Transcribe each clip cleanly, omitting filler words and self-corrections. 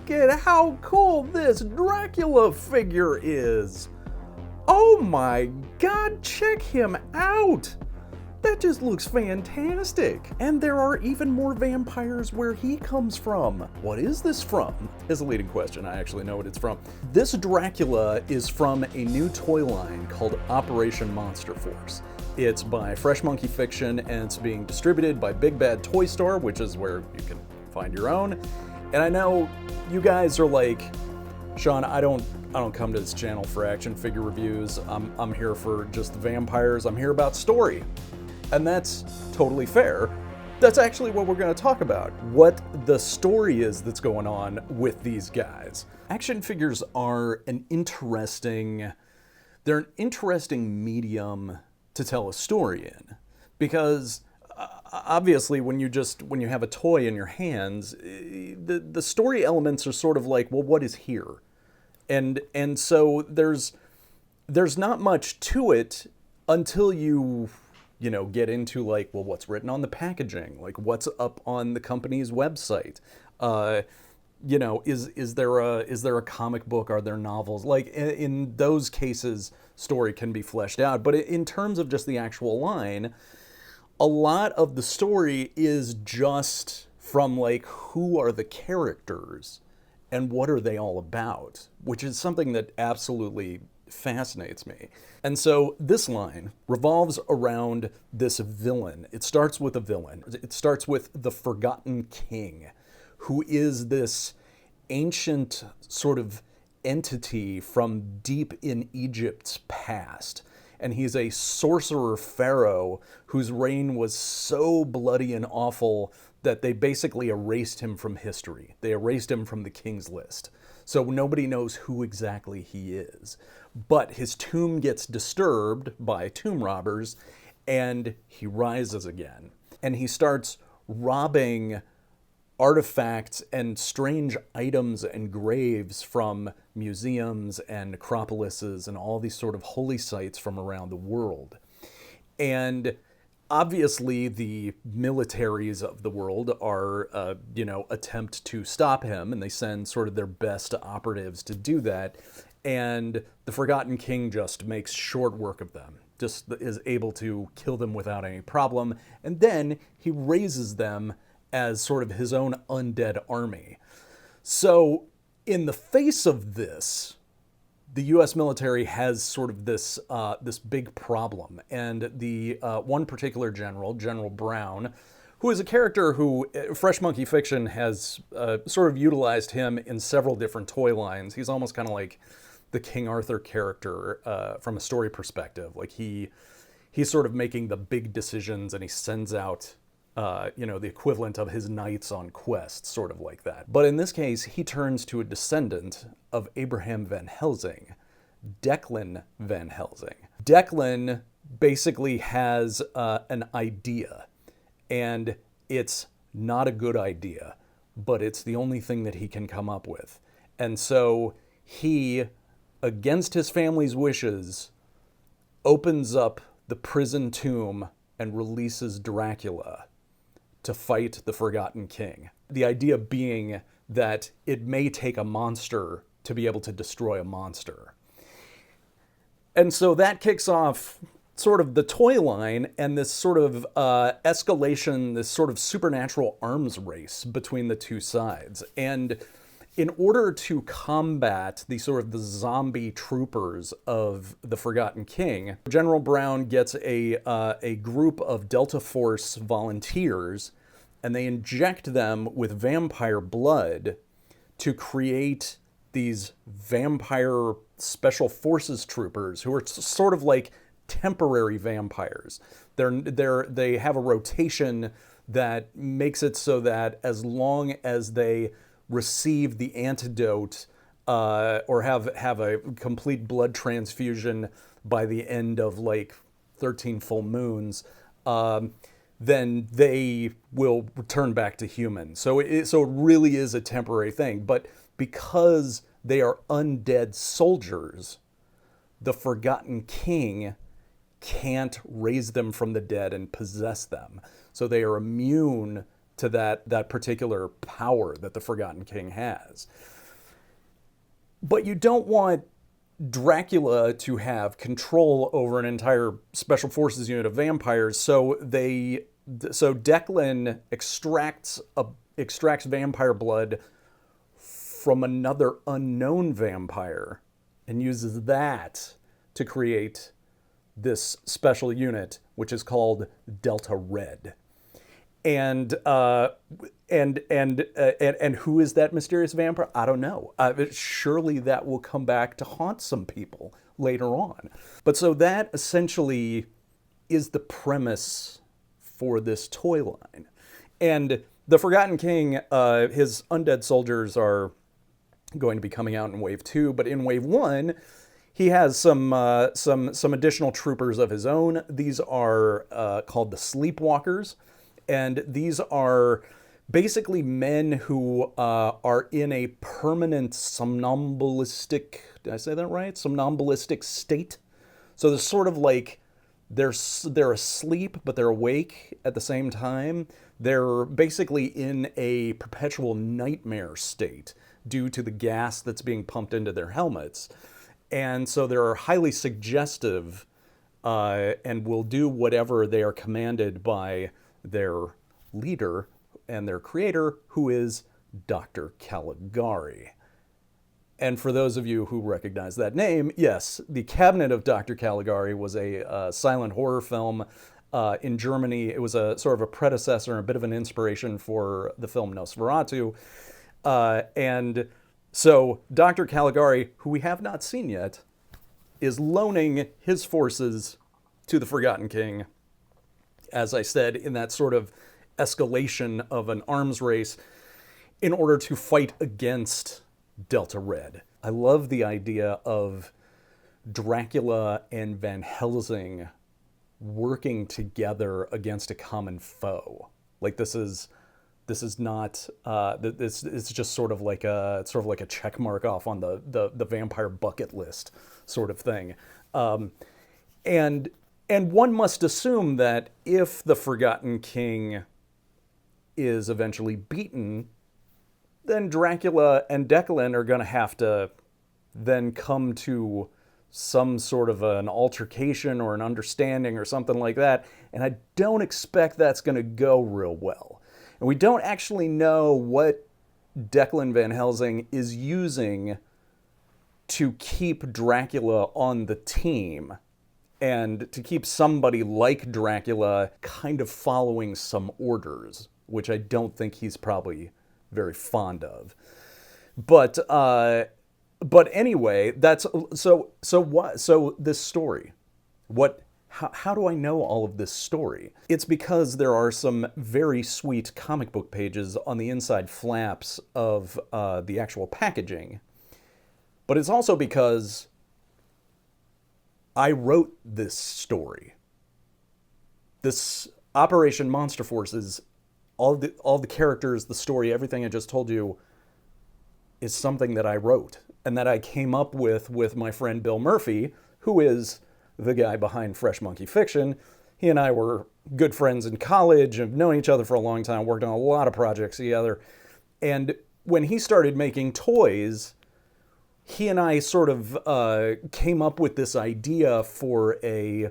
Look at how cool this Dracula figure is! Oh my god, check him out! That just looks fantastic! And there are even more vampires where he comes from. What is this from? Is a leading question. I actually know what it's from. This Dracula is from a new toy line called Operation Monster Force. It's by Fresh Monkey Fiction, and it's being distributed by Big Bad Toy Store, which is where you can find your own. And I know you guys are like, Sean, I don't come to this channel for action figure reviews. I'm here for just the vampires. I'm here about story. And that's totally fair. That's actually what we're going to talk about. What the story is that's going on with these guys. Action figures are an interesting medium to tell a story in. Because obviously when you have a toy in your hands, the story elements are sort of like, well, what is here? And so there's not much to it until you get into like, well, what's written on the packaging? Like, what's up on the company's website? Is there a comic book? Are there novels? Like, in those cases, story can be fleshed out. But in terms of just the actual line, a lot of the story is just from like, who are the characters and what are they all about? Which is something that absolutely fascinates me. And so this line revolves around this villain. It starts with a villain. It starts with the Forgotten King, who is this ancient sort of entity from deep in Egypt's past. And he's a sorcerer pharaoh whose reign was so bloody and awful that they basically erased him from history. They erased him from the king's list. So nobody knows who exactly he is. But his tomb gets disturbed by tomb robbers, and he rises again. And he starts robbing artifacts and strange items and graves from museums and necropolises and all these sort of holy sites from around the world. And obviously the militaries of the world are, attempt to stop him, and they send sort of their best operatives to do that. And the Forgotten King just makes short work of them, just is able to kill them without any problem. And then he raises them as sort of his own undead army. So in the face of this, the U.S. military has sort of this big problem. And the one particular general, General Brown, who is a character who Fresh Monkey Fiction has sort of utilized him in several different toy lines. He's almost kind of like the King Arthur character from a story perspective. Like he's sort of making the big decisions, and he sends out the equivalent of his knights on quests, sort of like that. But in this case, he turns to a descendant of Abraham Van Helsing, Declan Van Helsing. Declan basically has an idea, and it's not a good idea, but it's the only thing that he can come up with. And so he, against his family's wishes, opens up the prison tomb and releases Dracula to fight the Forgotten King. The idea being that it may take a monster to be able to destroy a monster. And so that kicks off sort of the toy line and this sort of escalation, this sort of supernatural arms race between the two sides. And in order to combat the zombie troopers of the Forgotten King, General Brown gets a group of Delta Force volunteers, and they inject them with vampire blood to create these vampire special forces troopers who are sort of like temporary vampires. They have a rotation that makes it so that as long as they receive the antidote or have a complete blood transfusion by the end of like 13 full moons, then they will return back to human. So it really is a temporary thing. But because they are undead soldiers, the Forgotten King can't raise them from the dead and possess them. So they are immune to that particular power that the Forgotten King has. But you don't want Dracula to have control over an entire special forces unit of vampires, so Declan extracts vampire blood from another unknown vampire and uses that to create this special unit, which is called Delta Red. And who is that mysterious vampire? I don't know. Surely that will come back to haunt some people later on. But so that essentially is the premise for this toy line. And the Forgotten King, his undead soldiers are going to be coming out in Wave 2, but in Wave 1, he has some additional troopers of his own. These are called the Sleepwalkers. And these are basically men who are in a permanent somnambulistic, did I say that right? Somnambulistic state. So they're sort of like, they're asleep, but they're awake at the same time. They're basically in a perpetual nightmare state due to the gas that's being pumped into their helmets. And so they're highly suggestive and will do whatever they are commanded by their leader and their creator, who is Dr. Caligari. And for those of you who recognize that name, yes, The Cabinet of Dr. Caligari was a silent horror film in Germany. It was a sort of a predecessor and a bit of an inspiration for the film Nosferatu. And so Dr. Caligari, who we have not seen yet, is loaning his forces to the Forgotten King, as I said, in that sort of escalation of an arms race in order to fight against Delta Red. I love the idea of Dracula and Van Helsing working together against a common foe. Like this is not this it's just sort of like a check mark off on the vampire bucket list sort of thing. And one must assume that if the Forgotten King is eventually beaten, then Dracula and Declan are going to have to then come to some sort of an altercation or an understanding or something like that. And I don't expect that's going to go real well. And we don't actually know what Declan Van Helsing is using to keep Dracula on the team and to keep somebody like Dracula kind of following some orders, which I don't think he's probably very fond of. But anyway, that's so this story. How do I know all of this story? It's because there are some very sweet comic book pages on the inside flaps of the actual packaging. But it's also because I wrote this story. This Operation Monster Forces, all the characters, the story, everything I just told you is something that I wrote and that I came up with my friend Bill Murphy, who is the guy behind Fresh Monkey Fiction. He and I were good friends in college, have known each other for a long time, worked on a lot of projects together. And when he started making toys, he and I sort of came up with this idea for a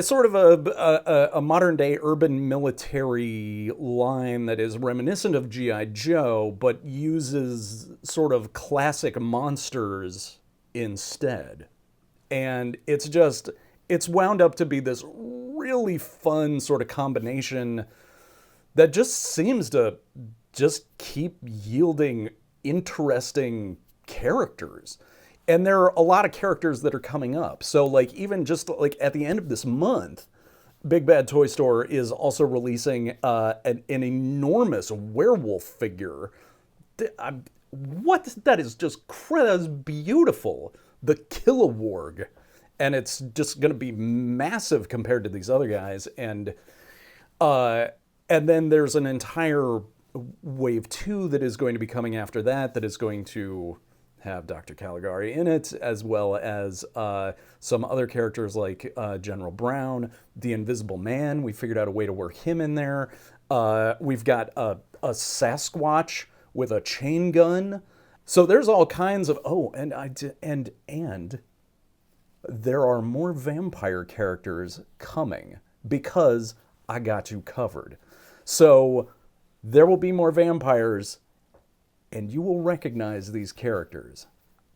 sort of a modern day urban military line that is reminiscent of G.I. Joe, but uses sort of classic monsters instead. And it's wound up to be this really fun sort of combination that just seems to just keep yielding interesting characters. And there are a lot of characters that are coming up. So like even just like at the end of this month, Big Bad Toy Store is also releasing an enormous werewolf figure. That is just that is beautiful. The Kilowarg. And it's just going to be massive compared to these other guys. And then there's an entire Wave 2 that is going to be coming after that is going to have Dr. Caligari in it, as well as some other characters like General Brown, the Invisible Man. We figured out a way to work him in there. We've got a Sasquatch with a chain gun. So there's all kinds of and there are more vampire characters coming because I got you covered. So there will be more vampires, and you will recognize these characters.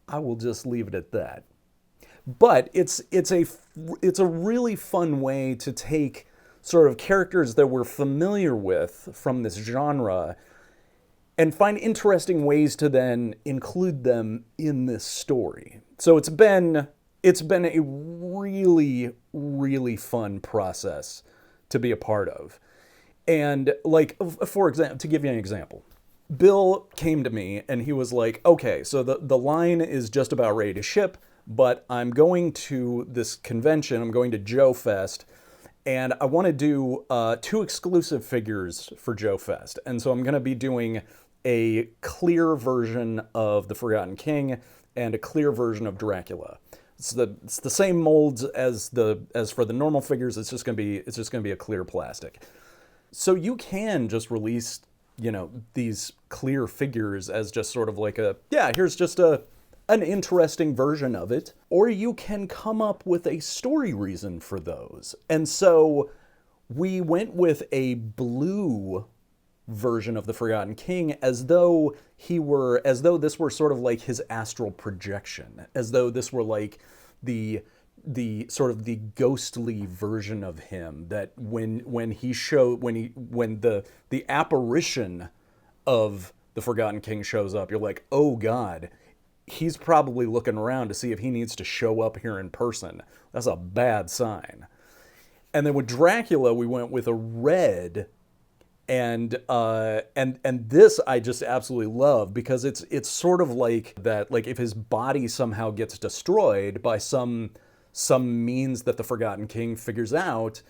I will just leave it at that. But it's a really fun way to take sort of characters that we're familiar with from this genre and find interesting ways to then include them in this story. So it's been a really, really fun process to be a part of. And like, for example, to give you an example, Bill came to me and he was like, okay, so the line is just about ready to ship, but I'm going to this convention, I'm going to Joe Fest, and I want to do 2 exclusive figures for Joe Fest. And so I'm going to be doing a clear version of the Forgotten King and a clear version of Dracula. It's the same molds as for the normal figures. It's just gonna be a clear plastic. So you can just release, these clear figures as just sort of like here's just an interesting version of it, or you can come up with a story reason for those. And so we went with a blue version of the Forgotten King as though this were sort of like his astral projection, as though this were like the sort of the ghostly version of him, that when the apparition of the Forgotten King shows up, you're like, oh God, he's probably looking around to see if he needs to show up here in person. That's a bad sign. And then with Dracula, we went with a red. And this I just absolutely love, because it's sort of like that, like if his body somehow gets destroyed by some means that the Forgotten King figures out,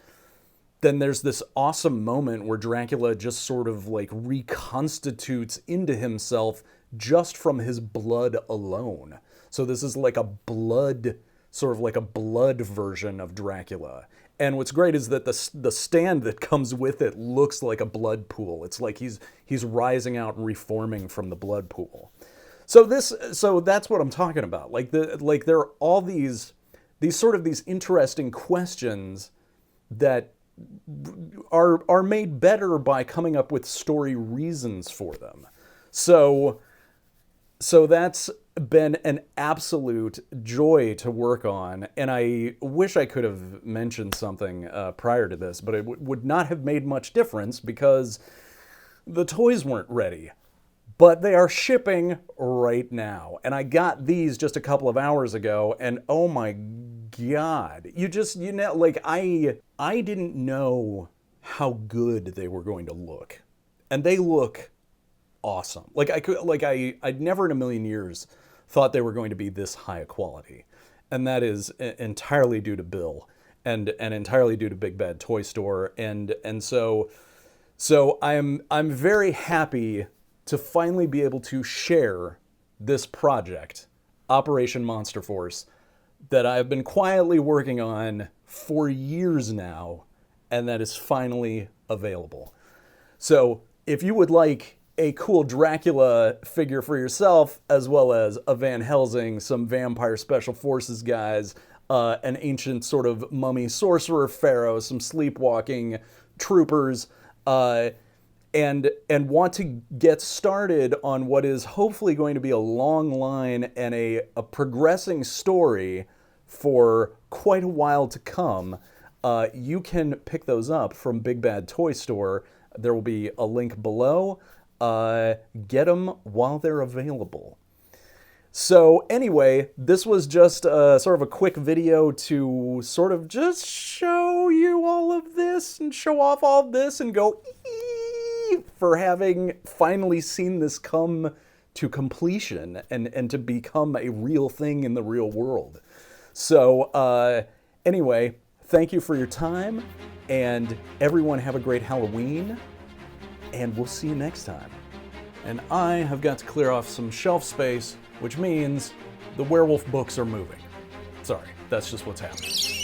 then there's this awesome moment where Dracula just sort of like reconstitutes into himself just from his blood alone. So this is like a blood version of Dracula. And what's great is that the stand that comes with it looks like a blood pool. It's like he's rising out and reforming from the blood pool. So that's what I'm talking about. Like there are all these interesting questions that are made better by coming up with story reasons for them. So that's been an absolute joy to work on, and I wish I could have mentioned something prior to this, but it would not have made much difference because the toys weren't ready. But they are shipping right now, and I got these just a couple of hours ago, and oh my God, I didn't know how good they were going to look, and they look awesome. I'd never in a million years thought they were going to be this high a quality. And that is entirely due to Bill and entirely due to Big Bad Toy Store. And so I'm very happy to finally be able to share this project, Operation Monster Force, that I've been quietly working on for years now, and that is finally available. So if you would like a cool Dracula figure for yourself, as well as a Van Helsing, some vampire special forces guys, an ancient sort of mummy Sorcerer Pharaoh, some sleepwalking troopers, and want to get started on what is hopefully going to be a long line and a progressing story for quite a while to come, you can pick those up from Big Bad Toy Store. There will be a link below. Get them while they're available. So anyway, this was just sort of a quick video to sort of just show you all of this and show off all of this and go ee for having finally seen this come to completion and to become a real thing in the real world. So anyway, thank you for your time, and everyone have a great Halloween. And we'll see you next time. and I have got to clear off some shelf space, which means the werewolf books are moving. Sorry, that's just what's happening.